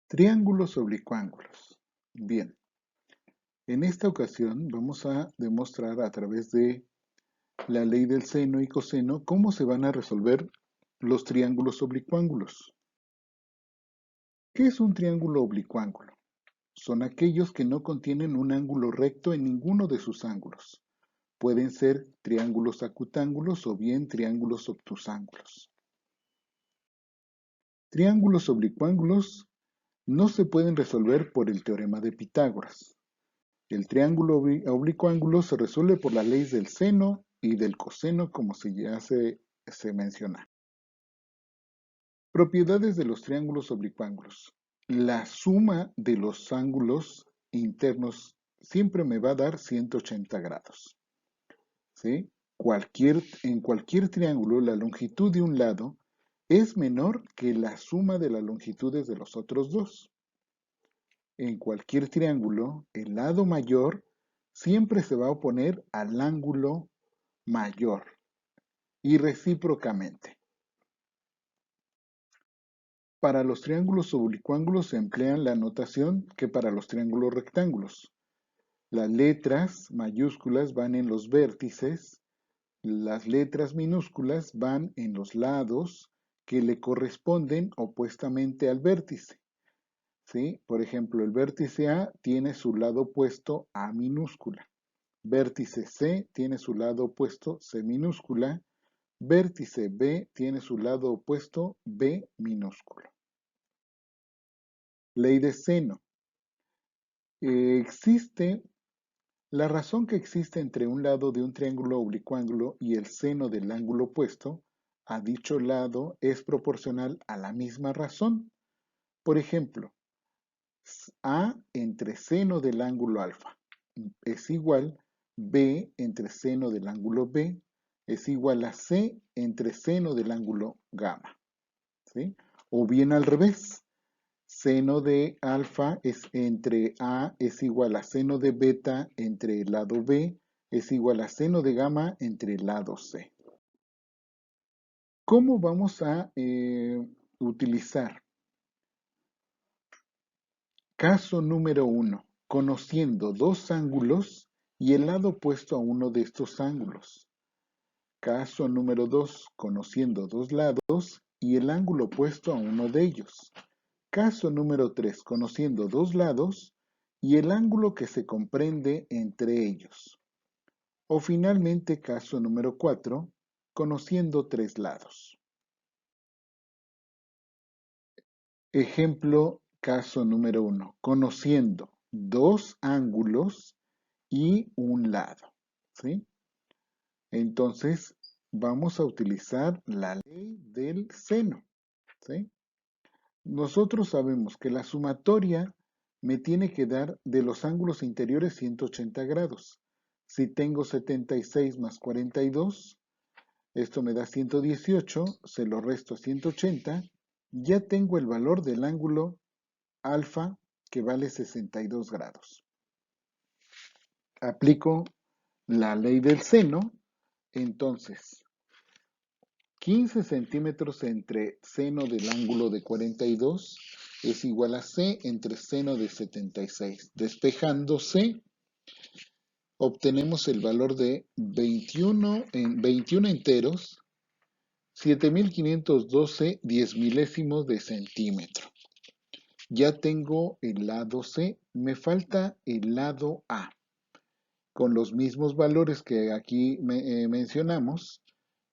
Triángulos oblicuángulos. Bien, en esta ocasión vamos a demostrar a través de la ley del seno y coseno cómo se van a resolver los triángulos oblicuángulos. ¿Qué es un triángulo oblicuángulo? Son aquellos que no contienen un ángulo recto en ninguno de sus ángulos. Pueden ser triángulos acutángulos o bien triángulos obtusángulos. Triángulos oblicuángulos no se pueden resolver por el teorema de Pitágoras. El triángulo oblicuángulo se resuelve por las leyes del seno y del coseno, como ya se menciona. Propiedades de los triángulos oblicuángulos. La suma de los ángulos internos siempre me va a dar 180 grados. ¿Sí? En cualquier triángulo, la longitud de un lado es menor que la suma de las longitudes de los otros dos. En cualquier triángulo, el lado mayor siempre se va a oponer al ángulo mayor y recíprocamente. Para los triángulos oblicuángulos se emplea la notación que para los triángulos rectángulos. Las letras mayúsculas van en los vértices, las letras minúsculas van en los lados que le corresponden opuestamente al vértice. ¿Sí? Por ejemplo, el vértice A tiene su lado opuesto A minúscula. Vértice C tiene su lado opuesto C minúscula. Vértice B tiene su lado opuesto B minúsculo. Ley de seno. La razón que existe entre un lado de un triángulo oblicuángulo y el seno del ángulo opuesto a dicho lado es proporcional a la misma razón. Por ejemplo, A entre seno del ángulo alfa es igual B entre seno del ángulo B es igual a C entre seno del ángulo gamma. ¿Sí? O bien al revés, seno de alfa es entre A es igual a seno de beta entre el lado B es igual a seno de gamma entre el lado C. ¿Cómo vamos a utilizar? Caso número 1. Conociendo dos ángulos y el lado opuesto a uno de estos ángulos. Caso número 2. Conociendo dos lados y el ángulo opuesto a uno de ellos. Caso número 3. Conociendo dos lados y el ángulo que se comprende entre ellos. O finalmente, caso número 4. Conociendo tres lados. Ejemplo, caso número 1. Conociendo dos ángulos y un lado. ¿Sí? Entonces, vamos a utilizar la ley del seno. ¿Sí? Nosotros sabemos que la sumatoria me tiene que dar de los ángulos interiores 180 grados. Si tengo 76 más 42, esto me da 118, se lo resto a 180, ya tengo el valor del ángulo alfa que vale 62 grados. Aplico la ley del seno, entonces 15 centímetros entre seno del ángulo de 42 es igual a C entre seno de 76. Despejando C, obtenemos el valor de 21 enteros, 7512 10 milésimos de centímetro. Ya tengo el lado C, me falta el lado A. Con los mismos valores que aquí mencionamos,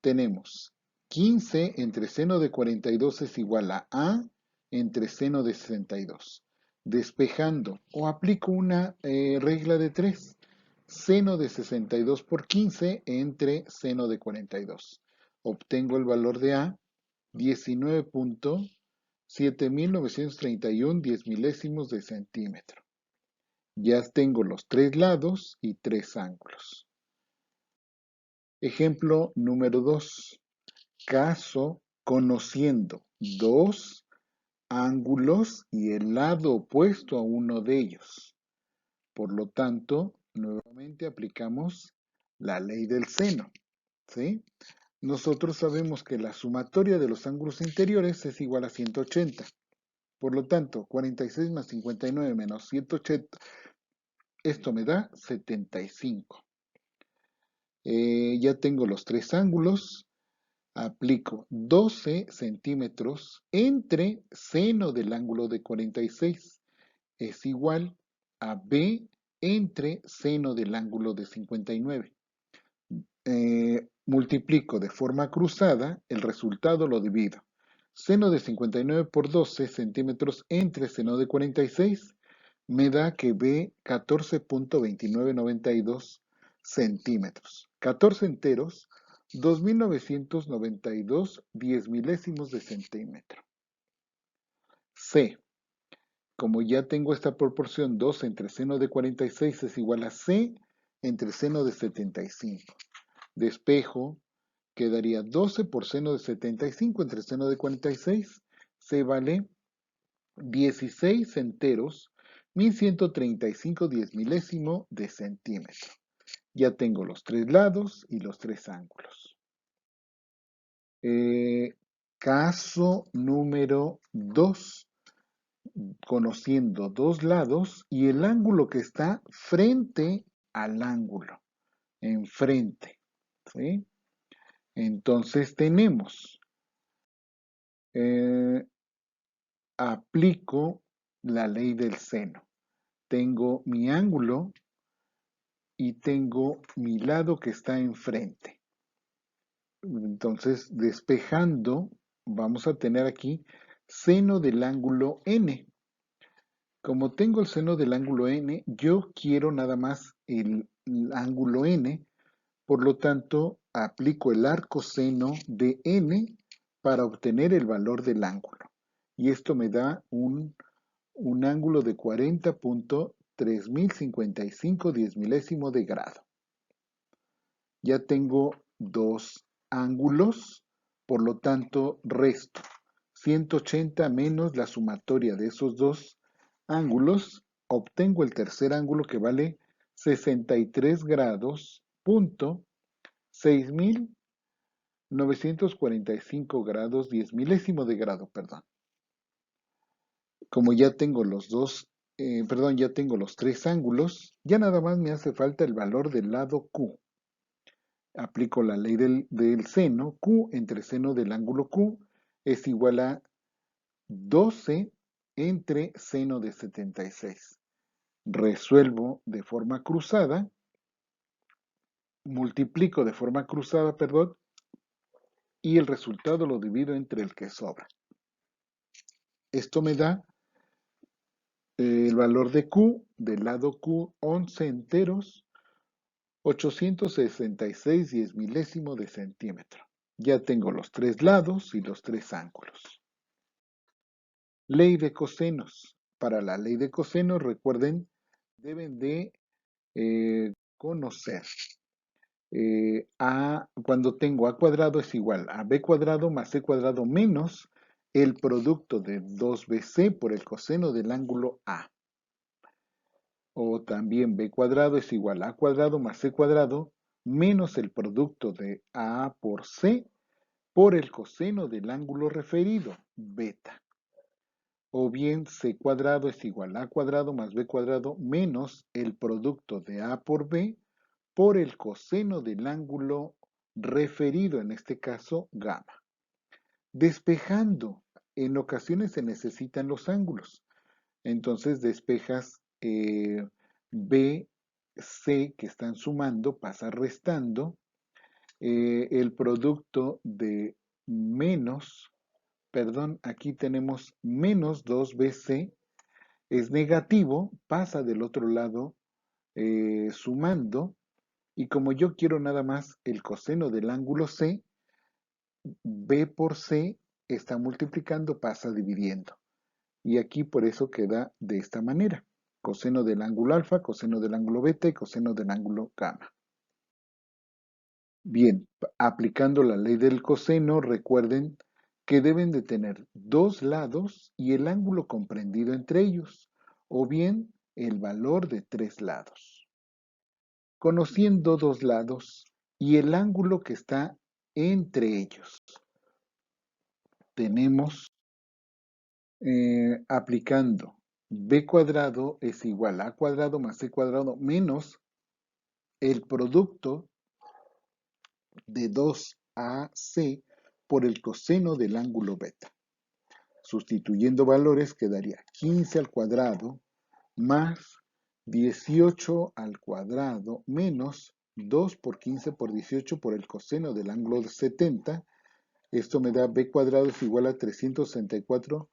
tenemos 15 entre seno de 42 es igual a entre seno de 62. Despejando, o aplico una regla de 3. Seno de 62 por 15 entre seno de 42. Obtengo el valor de A, 19.7931 10 milésimos de centímetro. Ya tengo los tres lados y tres ángulos. Ejemplo número 2. Caso conociendo dos ángulos y el lado opuesto a uno de ellos. Por lo tanto, nuevamente aplicamos la ley del seno. ¿Sí? Nosotros sabemos que la sumatoria de los ángulos interiores es igual a 180. Por lo tanto, 46 más 59 menos 180, esto me da 75. Ya tengo los tres ángulos. Aplico 12 centímetros entre seno del ángulo de 46. Es igual a B entre seno del ángulo de 59. Multiplico de forma cruzada, el resultado lo divido. Seno de 59 por 12 centímetros entre seno de 46 me da que B 14.2992 centímetros. 14 enteros, 2.992 diez milésimos de centímetro. C. Como ya tengo esta proporción 2 entre seno de 46 es igual a C entre seno de 75. Despejo, quedaría 12 por seno de 75 entre seno de 46. C vale 16 enteros, 1135 diez milésimo de centímetro. Ya tengo los tres lados y los tres ángulos. Caso número 2. Conociendo dos lados y el ángulo que está frente al ángulo, enfrente. ¿Sí? Entonces tenemos, aplico la ley del seno. Tengo mi ángulo y tengo mi lado que está enfrente. Entonces, despejando, vamos a tener aquí seno del ángulo n. Como tengo el seno del ángulo n, yo quiero nada más el ángulo n, por lo tanto, aplico el arcoseno de n para obtener el valor del ángulo. Y esto me da un ángulo de 40.3055 diez milésimo de grado. Ya tengo dos ángulos, por lo tanto resto 180 menos la sumatoria de esos dos ángulos, obtengo el tercer ángulo que vale 63 grados, punto 6.945 grados, 10 milésimo de grado, perdón. Como ya tengo los dos, ya tengo los tres ángulos, ya nada más me hace falta el valor del lado Q. Aplico la ley del seno, Q entre seno del ángulo Q es igual a 12 entre seno de 76. Resuelvo de forma cruzada, multiplico de forma cruzada, perdón, y el resultado lo divido entre el que sobra. Esto me da el valor de Q, del lado Q, 11 enteros, 866 diez milésimo de centímetro. Ya tengo los tres lados y los tres ángulos. Ley de cosenos. Para la ley de cosenos, recuerden, deben de conocer. Cuando tengo a cuadrado es igual a b cuadrado más c cuadrado menos el producto de 2bc por el coseno del ángulo A. O también b cuadrado es igual a cuadrado más c cuadrado menos el producto de a por c por el coseno del ángulo referido, beta. O bien c cuadrado es igual a cuadrado más b cuadrado menos el producto de a por b por el coseno del ángulo referido, en este caso gamma. Despejando, en ocasiones se necesitan los ángulos. Entonces despejas B, C que están sumando, pasa restando. El producto de menos, perdón, aquí tenemos menos 2BC, es negativo, pasa del otro lado sumando. Y como yo quiero nada más el coseno del ángulo C, B por C está multiplicando, pasa dividiendo. Y aquí por eso queda de esta manera. Coseno del ángulo alfa, coseno del ángulo beta y coseno del ángulo gamma. Bien, aplicando la ley del coseno, recuerden que deben de tener dos lados y el ángulo comprendido entre ellos, o bien el valor de tres lados. Conociendo dos lados y el ángulo que está entre ellos, tenemos aplicando b cuadrado es igual a cuadrado más c cuadrado menos el producto de 2ac por el coseno del ángulo beta. Sustituyendo valores quedaría 15 al cuadrado más 18 al cuadrado menos 2 por 15 por 18 por el coseno del ángulo de 70. Esto me da b cuadrado es igual a 364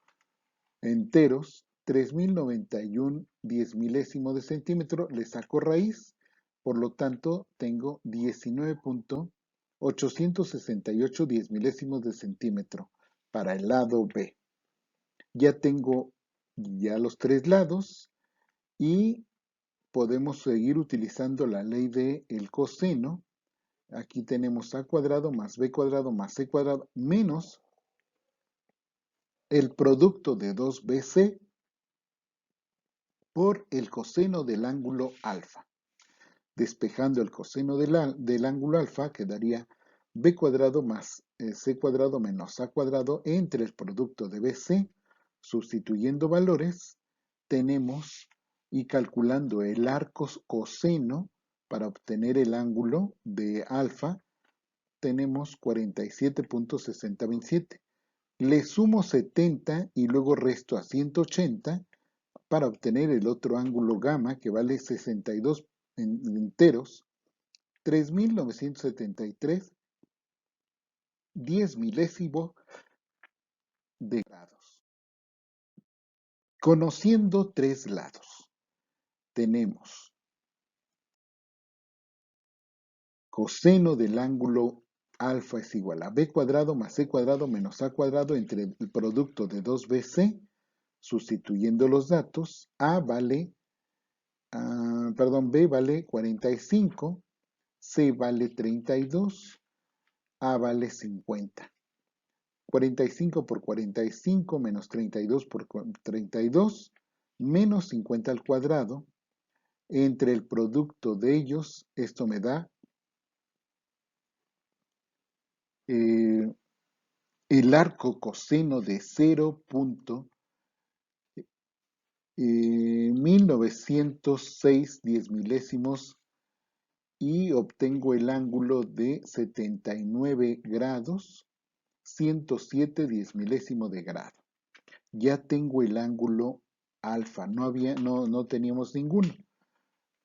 enteros, 3091 10 milésimos de centímetro. Le saco raíz, por lo tanto tengo 19.868 10 milésimos de centímetro para el lado B. Ya tengo ya los tres lados y podemos seguir utilizando la ley del coseno. Aquí tenemos a cuadrado más b cuadrado más c cuadrado menos el producto de 2bc por el coseno del ángulo alfa. Despejando el coseno del ángulo alfa quedaría b cuadrado más c cuadrado menos a cuadrado entre el producto de bc. Sustituyendo valores tenemos y calculando el arco coseno para obtener el ángulo de alfa tenemos 47.6027. Le sumo 70 y luego resto a 180 para obtener el otro ángulo gamma que vale 62 enteros, 3973 10 milésimos de grados. Conociendo tres lados, tenemos coseno del ángulo alfa es igual a b cuadrado más c cuadrado menos a cuadrado entre el producto de 2bc. Sustituyendo los datos, b vale 45, c vale 32, a vale 50. 45 por 45 menos 32 por 32 menos 50 al cuadrado. Entre el producto de ellos, esto me da el arco coseno de 0.1906 10 milésimos y obtengo el ángulo de 79 grados, 107 10 milésimos de grado. Ya tengo el ángulo alfa, no teníamos ninguno.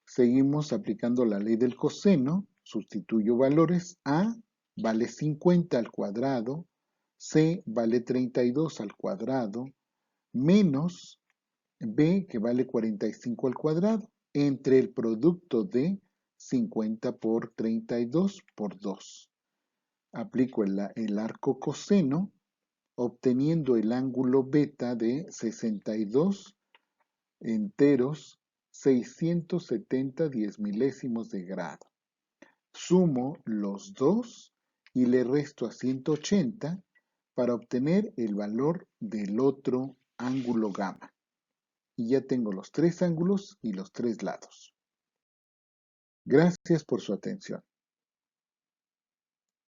Seguimos aplicando la ley del coseno, sustituyo valores, a vale 50 al cuadrado, c vale 32 al cuadrado, menos b que vale 45 al cuadrado, entre el producto de 50 por 32 por 2. Aplico el arco coseno, obteniendo el ángulo beta de 62 enteros 670 10 milésimos de grado. Sumo los dos y le resto a 180 para obtener el valor del otro ángulo gamma. Y ya tengo los tres ángulos y los tres lados. Gracias por su atención.